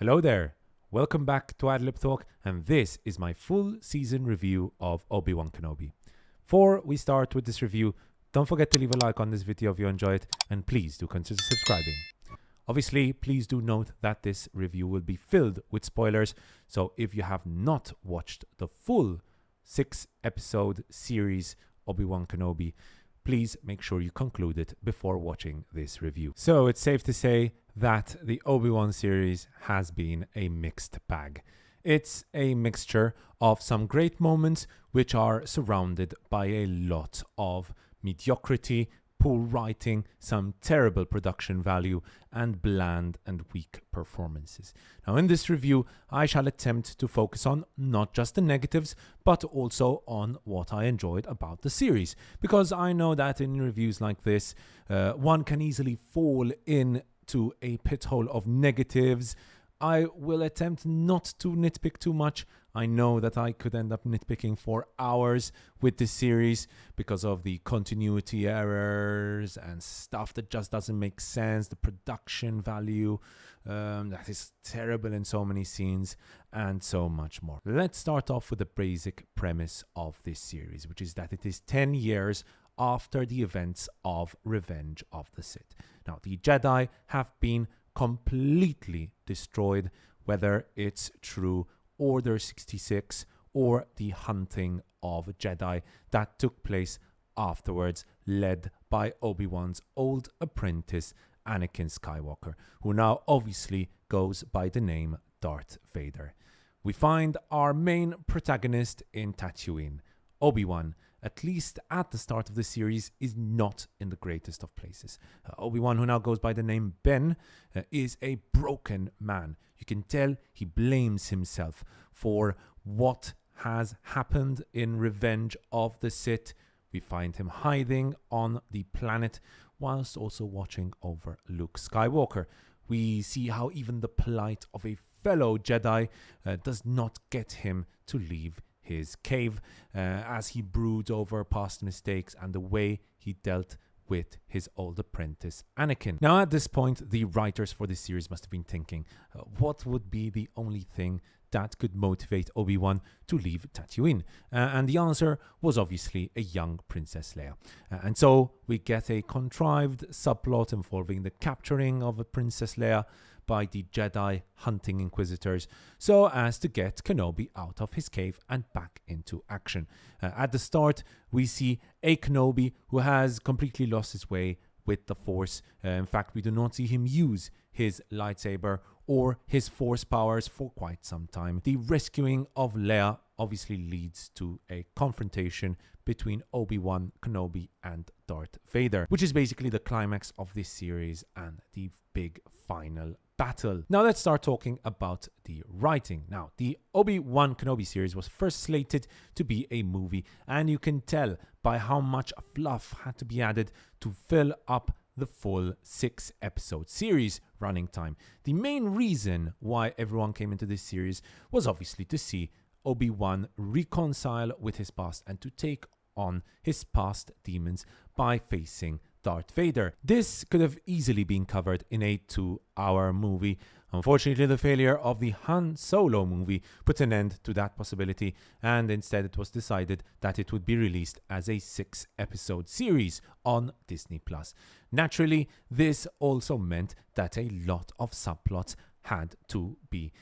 Hello there. Welcome back to Adlib Talk, and this is my full season review of Obi-Wan Kenobi. Before we start with this review, don't forget to leave a like on this video if you enjoy it, and please do consider subscribing. Obviously, please do note that this review will be filled with spoilers, so if you have not watched the full 6-episode series Obi-Wan Kenobi, please make sure you conclude it before watching this review. So it's safe to say that the Obi-Wan series has been a mixed bag. It's a mixture of some great moments which are surrounded by a lot of mediocrity, poor writing, some terrible production value, and bland and weak performances. Now, in this review, I shall attempt to focus on not just the negatives, but also on what I enjoyed about the series. Because I know that in reviews like this, one can easily fall into a pit hole of negatives. I will attempt not to nitpick too much. I know that I could end up nitpicking for hours with this series because of the continuity errors and stuff that just doesn't make sense, the production value that is terrible in so many scenes, and so much more. Let's start off with the basic premise of this series, which is that it is 10 years after the events of Revenge of the Sith. Now, the Jedi have been completely destroyed, whether it's through Order 66 or the hunting of Jedi that took place afterwards, led by Obi-Wan's old apprentice Anakin Skywalker, who now obviously goes by the name Darth Vader. We find our main protagonist in Tatooine. Obi-Wan, at least at the start of the series, is not in the greatest of places. Obi-Wan, who now goes by the name Ben, is a broken man. You can tell he blames himself for what has happened in Revenge of the Sith. We find him hiding on the planet whilst also watching over Luke Skywalker. We see how even the plight of a fellow Jedi does not get him to leave his cave as he broods over past mistakes and the way he dealt with his old apprentice Anakin. Now, at this point, the writers for this series must have been thinking, what would be the only thing that could motivate Obi-Wan to leave Tatooine? And the answer was obviously a young Princess Leia. And so we get a contrived subplot involving the capturing of a Princess Leia by the Jedi hunting inquisitors, so as to get Kenobi out of his cave and back into action. At the start, we see a Kenobi who has completely lost his way with the Force. In fact, we do not see him use his lightsaber or his Force powers for quite some time. The rescuing of Leia obviously leads to a confrontation between Obi-Wan Kenobi and Darth Vader, which is basically the climax of this series and the big final battle. Now let's start talking about the writing. Now, the Obi-Wan Kenobi series was first slated to be a movie, and you can tell by how much fluff had to be added to fill up the full 6-episode series running time. The main reason why everyone came into this series was obviously to see Obi-Wan reconcile with his past and to take on his past demons by facing Darth Vader. This could have easily been covered in a 2-hour movie. Unfortunately, the failure of the Han Solo movie put an end to that possibility, and instead it was decided that it would be released as a 6-episode series on Disney+. Naturally, this also meant that a lot of subplots had to be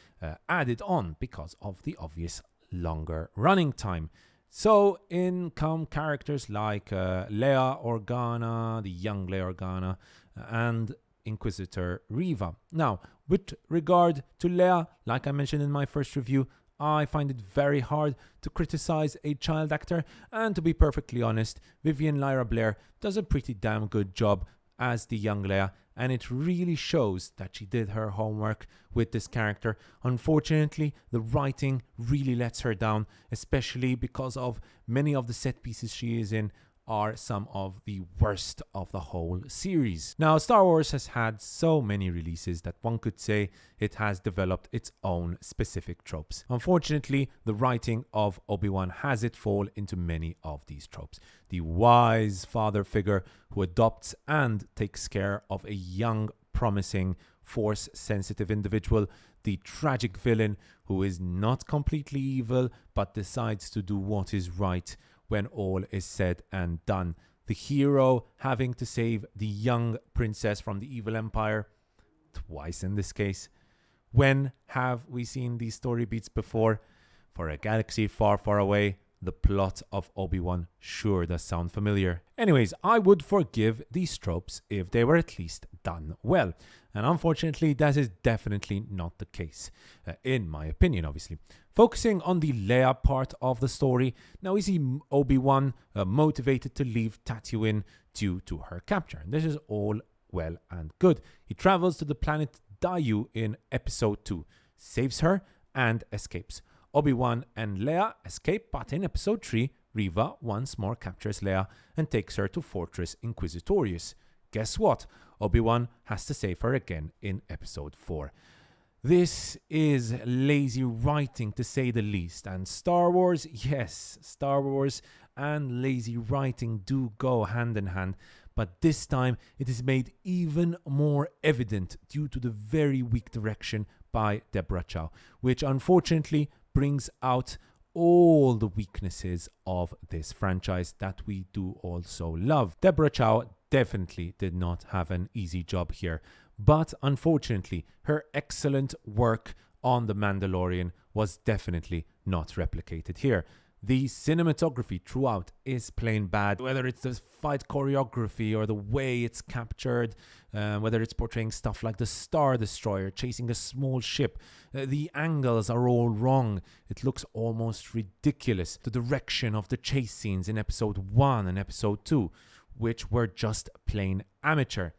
added on because of the obvious longer running time. So in come characters like Leia Organa, the young Leia Organa, and Inquisitor Reva. Now, with regard to Leia, like I mentioned in my first review, I find it very hard to criticize a child actor, and to be perfectly honest, Vivian Lyra Blair does a pretty damn good job as the young Leia, and it really shows that she did her homework with this character. Unfortunately, the writing really lets her down, especially because of many of the set pieces she is in are some of the worst of the whole series. Now, Star Wars has had so many releases that one could say it has developed its own specific tropes. Unfortunately, the writing of Obi-Wan has it fall into many of these tropes. The wise father figure who adopts and takes care of a young, promising force-sensitive individual, the tragic villain who is not completely evil but decides to do what is right when all is said and done. The hero having to save the young princess from the evil empire, twice in this case. When have we seen these story beats before? For a galaxy far, far away, the plot of Obi-Wan sure does sound familiar. Anyways, I would forgive these tropes if they were at least done well. And unfortunately, that is definitely not the case, in my opinion, obviously. Focusing on the Leia part of the story, now we see Obi-Wan motivated to leave Tatooine due to her capture. And this is all well and good. He travels to the planet Dayu in episode 2, saves her and escapes. Obi-Wan and Leia escape, but in episode 3, Reva once more captures Leia and takes her to Fortress Inquisitorius. Guess what? Obi-Wan has to save her again in episode 4. This is lazy writing to say the least, and Star Wars, yes, Star Wars and lazy writing do go hand in hand, but this time it is made even more evident due to the very weak direction by Deborah Chow, which unfortunately brings out all the weaknesses of this franchise that we do also love. Deborah Chow definitely did not have an easy job here, but unfortunately her excellent work on The Mandalorian was definitely not replicated here. The cinematography throughout is plain bad, whether it's the fight choreography or the way it's captured, whether it's portraying stuff like the Star Destroyer chasing a small ship. The angles are all wrong. It looks almost ridiculous. The direction of the chase scenes in episode 1 and episode 2, which were just plain amateur.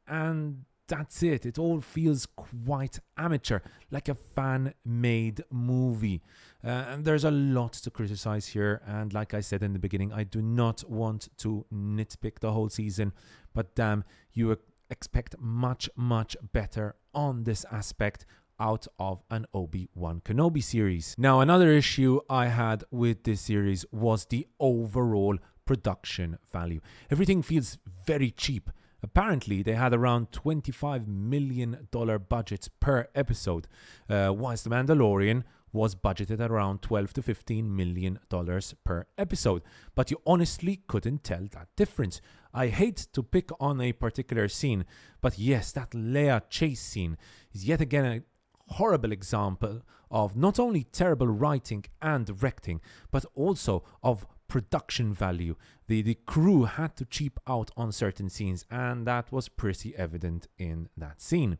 And that's it. It all feels quite amateur, like a fan-made movie. And there's a lot to criticize here. And like I said in the beginning, I do not want to nitpick the whole season. But damn, you expect much, much better on this aspect out of an Obi-Wan Kenobi series. Now, another issue I had with this series was the overall production value. Everything feels very cheap. Apparently, they had around $25 million budgets per episode, whilst The Mandalorian was budgeted at around $12 to $15 million per episode. But you honestly couldn't tell that difference. I hate to pick on a particular scene, but yes, that Leia chase scene is yet again a horrible example of not only terrible writing and directing, but also of production value. The crew had to cheap out on certain scenes, and that was pretty evident in that scene.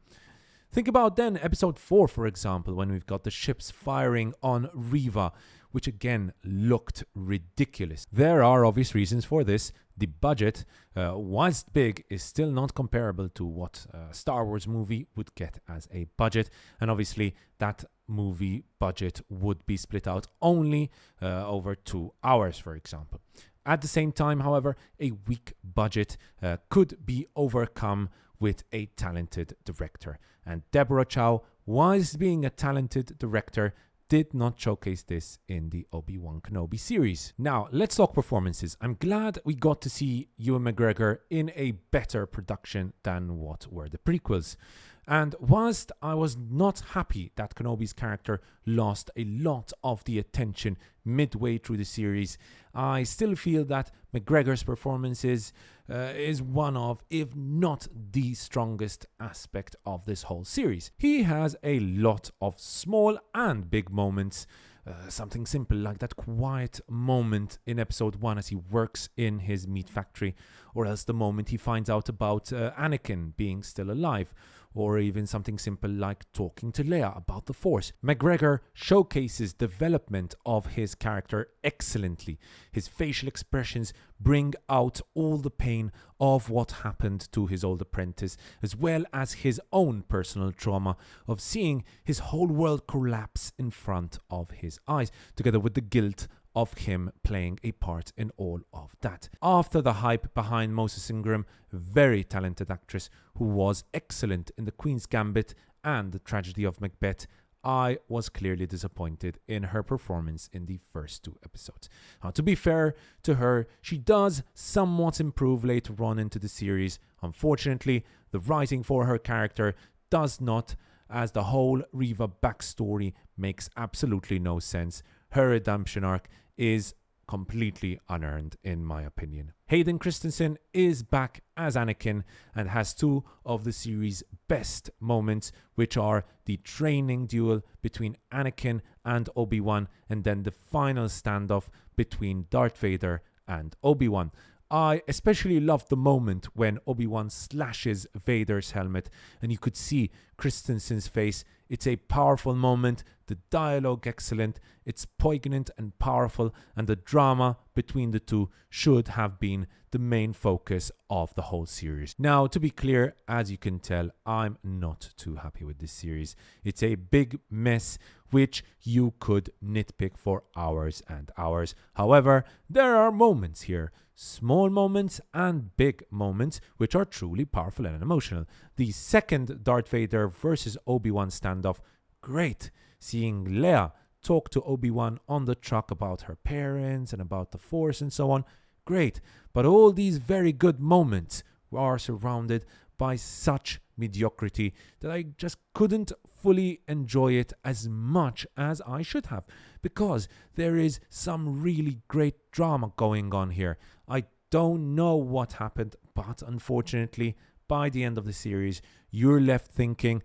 Think about then episode 4, for example, when we've got the ships firing on Reva, which again looked ridiculous. There are obvious reasons for this. The budget, whilst big, is still not comparable to what a Star Wars movie would get as a budget, and obviously that movie budget would be split out only over 2 hours, for example. At the same time, however, a weak budget could be overcome with a talented director. And Deborah Chow, whilst being a talented director, did not showcase this in the Obi-Wan Kenobi series. Now, let's talk performances. I'm glad we got to see Ewan McGregor in a better production than what were the prequels. And whilst I was not happy that Kenobi's character lost a lot of the attention midway through the series, I still feel that McGregor's performances is one of, if not the strongest aspect of this whole series. He has a lot of small and big moments. Something simple like that quiet moment in episode 1 as he works in his meat factory, or else the moment he finds out about Anakin being still alive, or even something simple like talking to Leia about the Force. McGregor showcases development of his character excellently. His facial expressions bring out all the pain of what happened to his old apprentice, as well as his own personal trauma of seeing his whole world collapse in front of his eyes, together with the guilt of him playing a part in all of that. After the hype behind Moses Ingram, very talented actress who was excellent in The Queen's Gambit and The Tragedy of Macbeth, I was clearly disappointed in her performance in the first 2 episodes. Now, to be fair to her, she does somewhat improve later on into the series. Unfortunately, the writing for her character does not, as the whole Reva backstory makes absolutely no sense. Her redemption arc is completely unearned, in my opinion. Hayden Christensen is back as Anakin and has two of the series' best moments, which are the training duel between Anakin and Obi-Wan, and then the final standoff between Darth Vader and Obi-Wan. I especially loved the moment when Obi-Wan slashes Vader's helmet and you could see Christensen's face. It's a powerful moment, the dialogue excellent, it's poignant and powerful, and the drama between the two should have been the main focus of the whole series. Now, to be clear, as you can tell, I'm not too happy with this series. It's a big mess which you could nitpick for hours and hours. However, there are moments here, small moments and big moments, which are truly powerful and emotional. The second Darth Vader versus Obi-Wan standoff, great. Seeing Leia talk to Obi-Wan on the truck about her parents and about the Force and so on, great. But all these very good moments are surrounded by such mediocrity that I just couldn't fully enjoy it as much as I should have, because there is some really great drama going on here. I don't know what happened, but unfortunately, by the end of the series, you're left thinking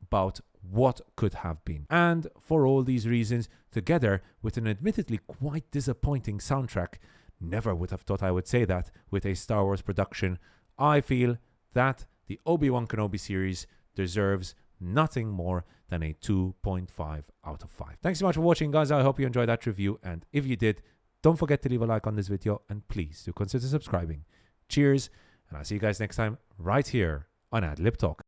about what could have been. And for all these reasons, together with an admittedly quite disappointing soundtrack, never would have thought I would say that with a Star Wars production, I feel that the Obi-Wan Kenobi series deserves nothing more than a 2.5 out of 5. Thanks so much for watching, guys. I hope you enjoyed that review, and if you did, don't forget to leave a like on this video, and please do consider subscribing. Cheers, and I'll see you guys next time right here on Adlib Talk.